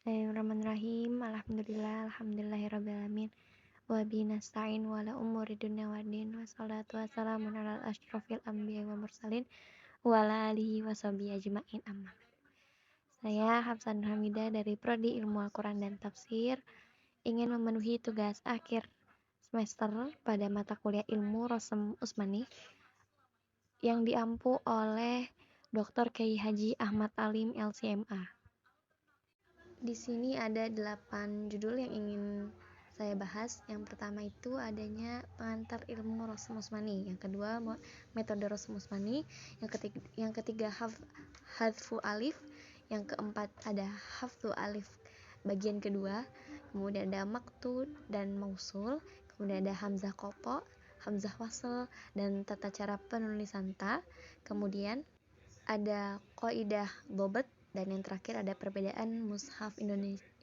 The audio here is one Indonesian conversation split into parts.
Bismillahirrahmanirrahim. Alhamdulillahirrabbilalamin. Wa bihi nasta'in wa ala umuri dunya waddin. Wassalatu wassalamu ala asyrofil anbiya wa mursalin wa ala alihi wa sahbihi ajma'in amma. Saya Hafsan Hamidah dari Prodi Ilmu Al-Quran dan Tafsir ingin memenuhi tugas akhir semester pada mata kuliah Ilmu Rosem Usmani yang diampu oleh Dr. Kiai Haji Ahmad Alim LCMA. Di sini ada 8 judul yang ingin saya bahas. Yang pertama itu adanya pengantar ilmu Rosem Usmani, yang kedua metode Rosem Usmani, yang ketiga hadfu alif, yang keempat ada hafzu alif bagian kedua, kemudian ada maktu dan mausul, kemudian ada hamzah qata, hamzah wasl, dan tata cara penulisan ta, kemudian ada qaidah dhabt, dan yang terakhir ada perbedaan mushaf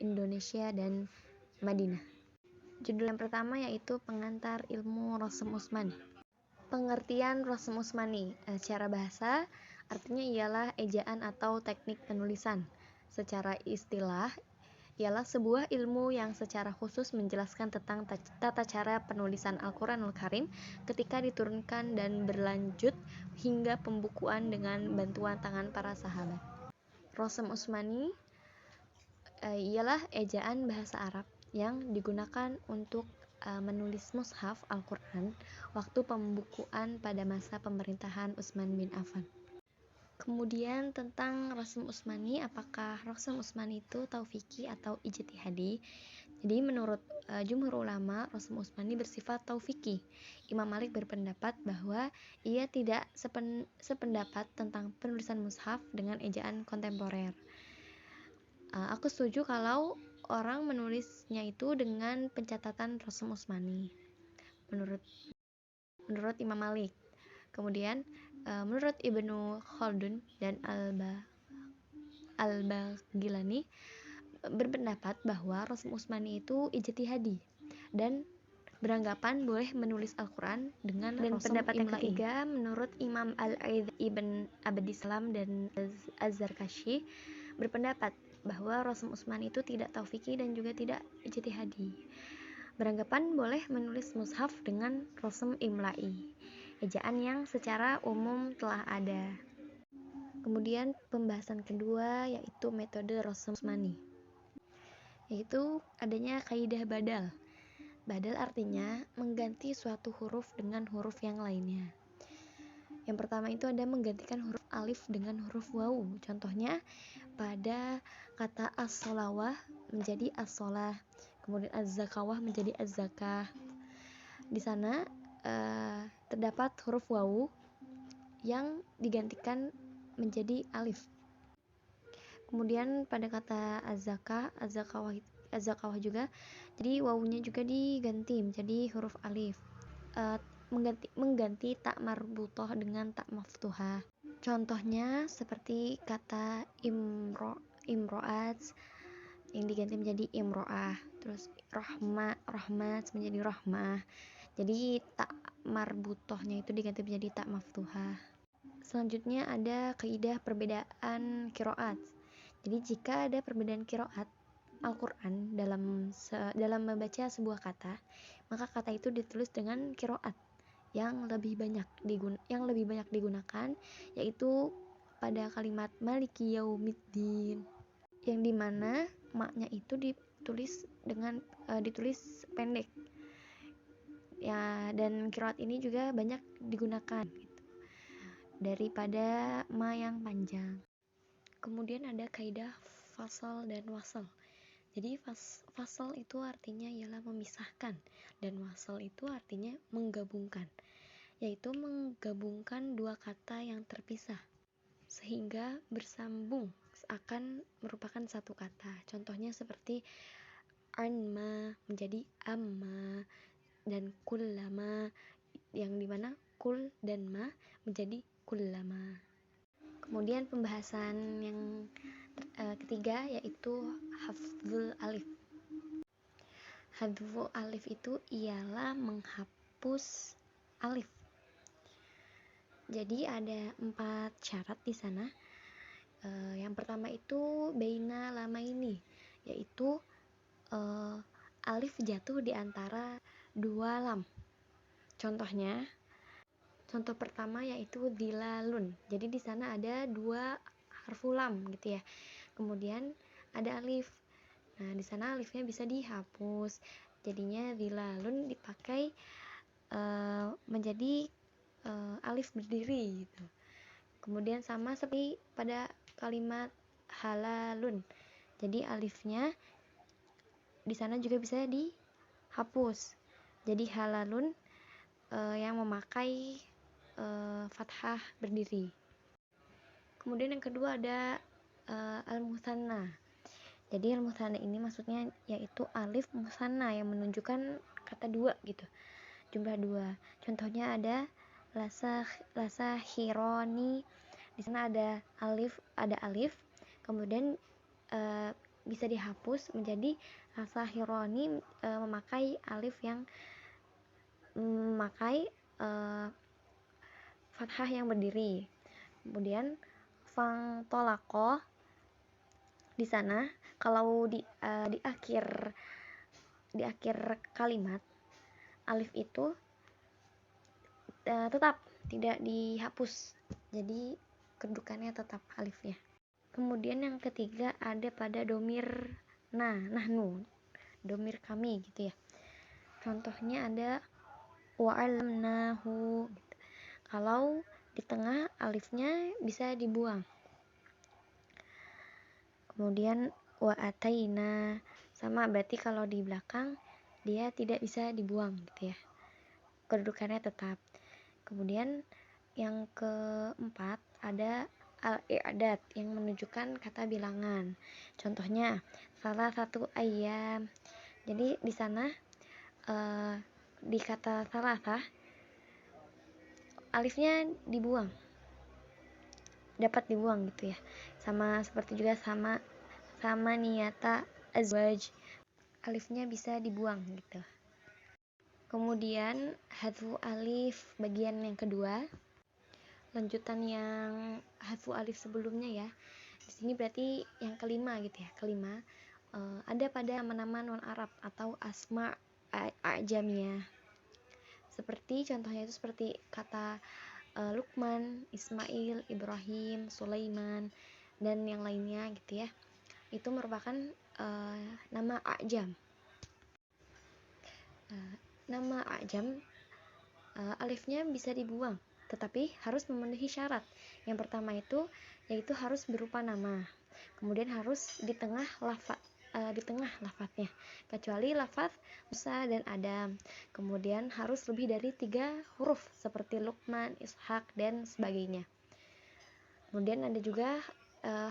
Indonesia dan Madinah. Judul yang pertama yaitu pengantar ilmu Rosem Usmani. Pengertian Rosem Usmani secara bahasa artinya ialah ejaan atau teknik penulisan. Secara istilah ialah sebuah ilmu yang secara khusus menjelaskan tentang tata cara penulisan Al-Quranul Karim ketika diturunkan dan berlanjut hingga pembukuan dengan bantuan tangan para sahabat. Rosem Usmani ialah ejaan bahasa Arab yang digunakan untuk menulis mushaf Al-Quran waktu pembukuan pada masa pemerintahan Utsman bin Affan. Kemudian tentang Rosem Usmani, apakah Rosem Usmani itu taufiqi atau ijtihadi? Jadi menurut jumhur ulama, Rosem Usmani bersifat taufiqi. Imam Malik berpendapat bahwa ia tidak sependapat tentang penulisan mushaf dengan ejaan kontemporer. Aku setuju kalau orang menulisnya itu dengan pencatatan Rosem Usmani menurut Imam Malik. Kemudian menurut Ibnu Khaldun dan Al-Baghilani berpendapat bahwa Rosem Usmani itu ijtihadi dan beranggapan boleh menulis Al-Quran dengan dan pendapat yang ketiga menurut Imam Al-Aidh Ibn Abdissalam dan Az-Zarkashi berpendapat bahwa Rosem Usmani itu tidak taufiqi dan juga tidak ijtihadi, beranggapan boleh menulis mushaf dengan Rosem Imla'i, ejaan yang secara umum telah ada. Kemudian pembahasan kedua yaitu metode Rosem Usmani, yaitu adanya kaidah badal. Badal artinya mengganti suatu huruf dengan huruf yang lainnya. Yang pertama itu ada menggantikan huruf alif dengan huruf wawu. Contohnya pada kata as-solawah menjadi as-solah, kemudian az-zakawah menjadi az-zakah. Di sana terdapat huruf wawu yang digantikan menjadi alif. Kemudian pada kata az-zakah, az-zakawah juga, jadi wawunya juga diganti menjadi huruf alif, mengganti tak marbutoh dengan tak maftuhah. Contohnya seperti kata imro'at yang diganti menjadi imro'ah, terus rahmat menjadi rahmah, jadi tak marbutohnya itu diganti menjadi tak maftuhah. Selanjutnya ada kaidah perbedaan qiraat. Jadi jika ada perbedaan qiraat Al-Quran dalam membaca sebuah kata, maka kata itu ditulis dengan qiraat yang lebih banyak digunakan, yaitu pada kalimat Maliki Yaumiddin, yang dimana maknya itu ditulis pendek ya, dan qiraat ini juga banyak digunakan gitu, daripada ma yang panjang. Kemudian ada kaidah fasal dan wasal. Jadi fasal itu artinya ialah memisahkan, dan wasal itu artinya menggabungkan, yaitu menggabungkan dua kata yang terpisah sehingga bersambung seakan merupakan satu kata. Contohnya seperti anma menjadi amma, dan kullama, yang dimana kul dan ma menjadi kullama. Kemudian pembahasan yang ketiga yaitu hafdzul alif. Hadzul alif itu ialah menghapus alif. Jadi ada 4 syarat di sana. Yang pertama itu baina lama ini, yaitu alif jatuh di antara dua lam. Contohnya, contoh pertama yaitu dilalun. Jadi di sana ada dua harfu lam gitu ya. Kemudian ada alif. Nah, di sana alifnya bisa dihapus. Jadinya dilalun dipakai menjadi alif berdiri gitu. Kemudian sama seperti pada kalimat halalun. Jadi alifnya di sana juga bisa dihapus. Jadi halalun yang memakai fathah berdiri. Kemudian yang kedua ada al-musanna. Jadi al-musanna ini maksudnya yaitu alif musanna yang menunjukkan kata dua gitu, jumlah dua. Contohnya ada lasahironi. Di sana ada alif, kemudian bisa dihapus menjadi lasahironi, memakai alif yang memakai fathah yang berdiri. Kemudian fang tolako, di sana kalau di akhir kalimat alif itu tetap tidak dihapus, jadi kedudukannya tetap alifnya. Kemudian yang ketiga ada pada domir nahnu, domir kami gitu ya. Contohnya ada wa'allamnahu gitu. Kalau di tengah alifnya bisa dibuang. Kemudian wa'ataina, sama berarti kalau di belakang dia tidak bisa dibuang gitu ya, kedudukannya tetap. Kemudian yang keempat ada al-i'dad yang menunjukkan kata bilangan. Contohnya salah satu ayam. Jadi di sana di kata salasah alifnya dibuang, dapat dibuang gitu ya. Sama seperti juga sama niyata azwaj, alifnya bisa dibuang gitu. Kemudian hadfu alif bagian yang kedua, lanjutan yang hadfu alif sebelumnya ya. Di sini berarti yang kelima gitu ya. Kelima ada pada nama-nama non Arab atau asma ajamiyah. Seperti contohnya itu seperti kata Luqman, Ismail, Ibrahim, Sulaiman dan yang lainnya gitu ya. Itu merupakan nama ajam. Nama ajam alifnya bisa dibuang, tetapi harus memenuhi syarat. Yang pertama itu yaitu harus berupa nama, kemudian harus di tengah lafadznya, kecuali lafadz Musa dan Adam. Kemudian harus lebih dari 3 huruf seperti Luqman, Ishak dan sebagainya. Kemudian ada juga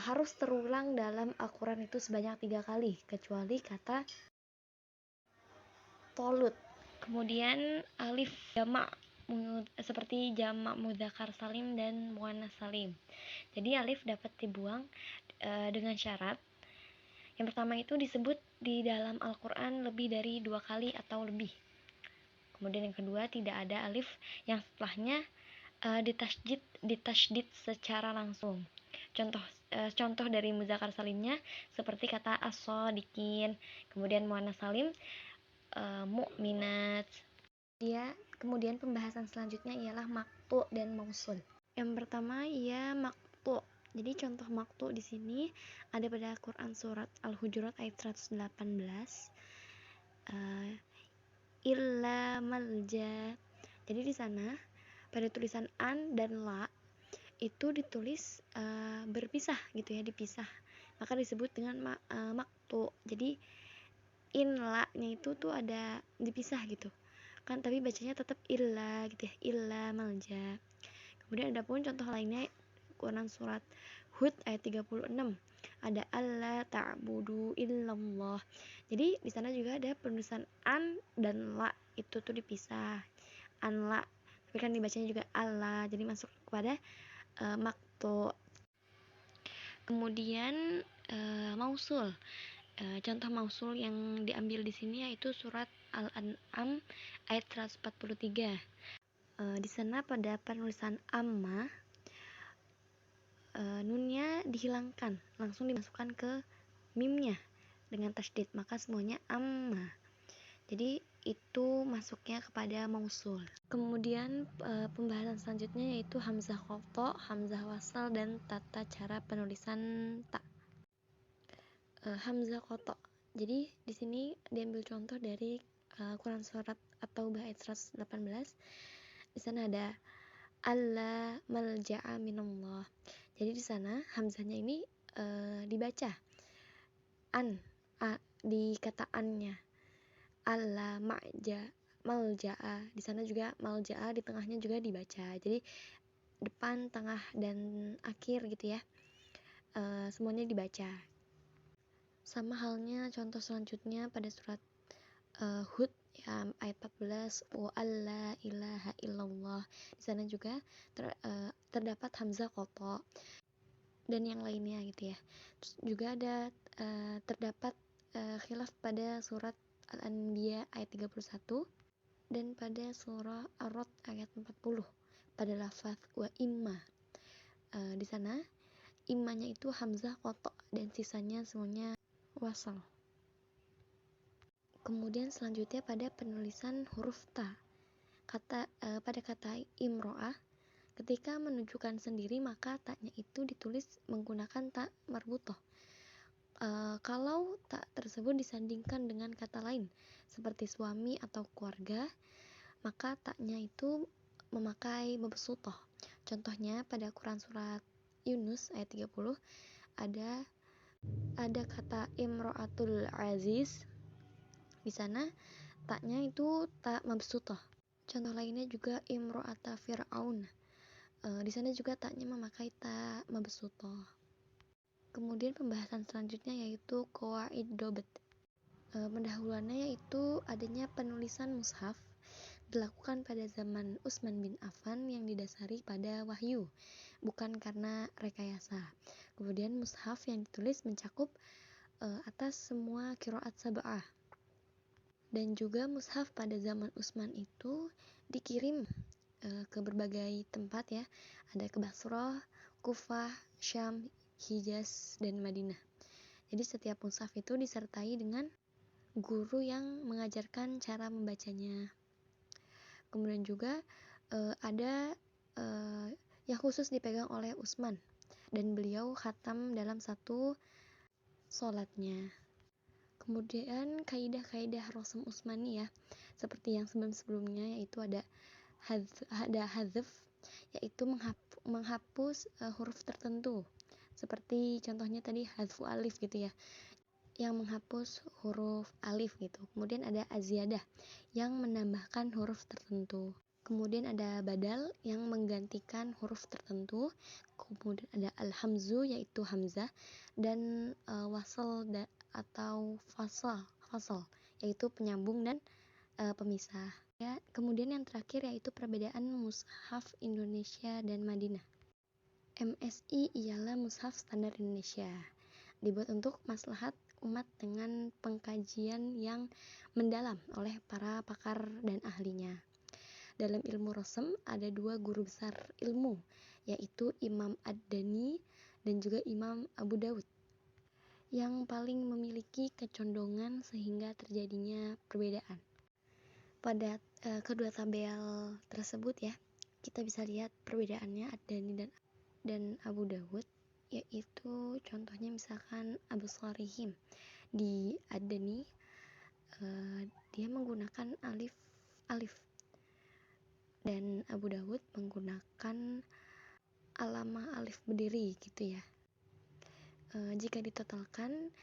harus terulang dalam Al-Quran itu sebanyak 3 kali, kecuali kata Tolut. Kemudian alif jamak seperti jamak mudzakkar salim dan muannas salim. Jadi alif dapat dibuang dengan syarat. Yang pertama itu disebut di dalam Al-Quran lebih dari 2 kali atau lebih. Kemudian yang kedua, tidak ada alif yang setelahnya ditasydid secara langsung. Contoh dari mudzakkar salimnya seperti kata as-shadiqin, kemudian muannas salim mu'minat. Kemudian pembahasan selanjutnya ialah maqtu dan mausul. Yang pertama ia maqtu. Jadi contoh maqtu di sini ada pada Quran surat Al-Hujurat ayat 118. Illa malja. Jadi di sana pada tulisan an dan la itu ditulis berpisah gitu ya, dipisah. Maka disebut dengan maqtu. Jadi in la-nya itu tuh ada dipisah gitu kan, tapi bacanya tetap illa gitu ya, illa malja. Kemudian ada pun contoh lainnya Quran surat Hud ayat 36 ada alla ta'budu illallah. Jadi di sana juga ada penulisan an dan la itu tuh dipisah, an la, tapi kan dibacanya juga Allah, jadi masuk kepada maqtu. Kemudian mausul. Contoh mausul yang diambil di sini yaitu surat Al-An'am ayat 143. Di sana pada penulisan amma nunnya dihilangkan, langsung dimasukkan ke mimnya dengan tasydid, maka semuanya amma. Jadi itu masuknya kepada mausul. Kemudian pembahasan selanjutnya yaitu hamzah qata, hamzah wasal, dan tata cara penulisan ta. Hamzah qata. Jadi di sini diambil contoh dari Quran surat At-Taubah ayat 118. Di sana ada alla malja'a minallah. Jadi di sana hamzahnya ini dibaca di kata annya. Alla malja'a. Di sana juga malja'a di tengahnya juga dibaca. Jadi depan, tengah, dan akhir gitu ya. Semuanya dibaca. Sama halnya contoh selanjutnya pada surat Hud ya, ayat 14, wa alla ilaha illallah. Di sana juga terdapat hamzah qata dan yang lainnya gitu ya. Terus juga ada terdapat khilaf pada surat Al-Anbiya ayat 31 dan pada surah Ar-Ra'd ayat 40 pada lafaz wa imma. Di sana immanya itu hamzah qata dan sisanya semuanya wasal. Kemudian selanjutnya pada penulisan huruf ta. Pada kata imro'ah, ketika menunjukkan sendiri maka taknya itu ditulis menggunakan ta marbutoh. Kalau tak tersebut disandingkan dengan kata lain seperti suami atau keluarga, maka taknya itu memakai mabsutoh. Contohnya pada Quran surat Yunus ayat 30 ada kata imro'atul aziz. Di sana taknya itu tak mabsutoh. Contoh lainnya juga imro'ata fir'aun. Di sana juga taknya memakai ta mabsutoh. Kemudian pembahasan selanjutnya yaitu qawaid dobat. Pendahuluannya yaitu adanya penulisan mushaf dilakukan pada zaman Utsman bin Affan yang didasari pada wahyu, bukan karena rekayasa. Kemudian mushaf yang ditulis mencakup atas semua qiraat sab'ah. Dan juga mushaf pada zaman Utsman itu dikirim ke berbagai tempat ya. Ada ke Basrah, Kufah, Syam, Hijaz, dan Madinah. Jadi setiap mushaf itu disertai dengan guru yang mengajarkan cara membacanya. Kemudian juga ada yang khusus dipegang oleh Utsman dan beliau khatam dalam satu sholatnya. Kemudian kaidah-kaidah Rasul Utsmani ya, seperti yang sebelum-sebelumnya yaitu ada hadzf, yaitu menghapus huruf tertentu. Seperti contohnya tadi hadzfu alif gitu ya, yang menghapus huruf alif gitu. Kemudian ada aziyadah yang menambahkan huruf tertentu. Kemudian ada badal yang menggantikan huruf tertentu. Kemudian ada al-hamzu yaitu hamzah dan wasal atau fasal yaitu penyambung dan pemisah. Ya, kemudian yang terakhir yaitu perbedaan mushaf Indonesia dan Madinah. MSI ialah mushaf standar Indonesia, dibuat untuk maslahat umat dengan pengkajian yang mendalam oleh para pakar dan ahlinya. Dalam ilmu Rasm ada dua guru besar ilmu, yaitu Imam Ad-Dani dan juga Imam Abu Daud, yang paling memiliki kecondongan sehingga terjadinya perbedaan. Pada kedua tabel tersebut ya, kita bisa lihat perbedaannya Ad-Dani dan Abu Daud, yaitu contohnya misalkan Abu Sharihim di Ad-Dani dia menggunakan alif dan Abu Daud menggunakan alamah alif berdiri gitu ya. Jika ditotalkan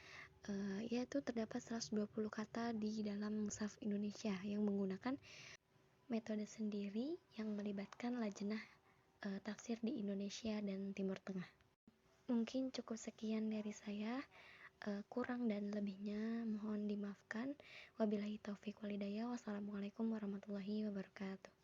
yaitu terdapat 120 kata di dalam mushaf Indonesia yang menggunakan metode sendiri yang melibatkan lajnah tafsir di Indonesia dan Timur Tengah. Mungkin cukup sekian dari saya. Kurang dan lebihnya mohon dimaafkan. Wabillahi taufiq walhidayah. Wassalamualaikum warahmatullahi wabarakatuh.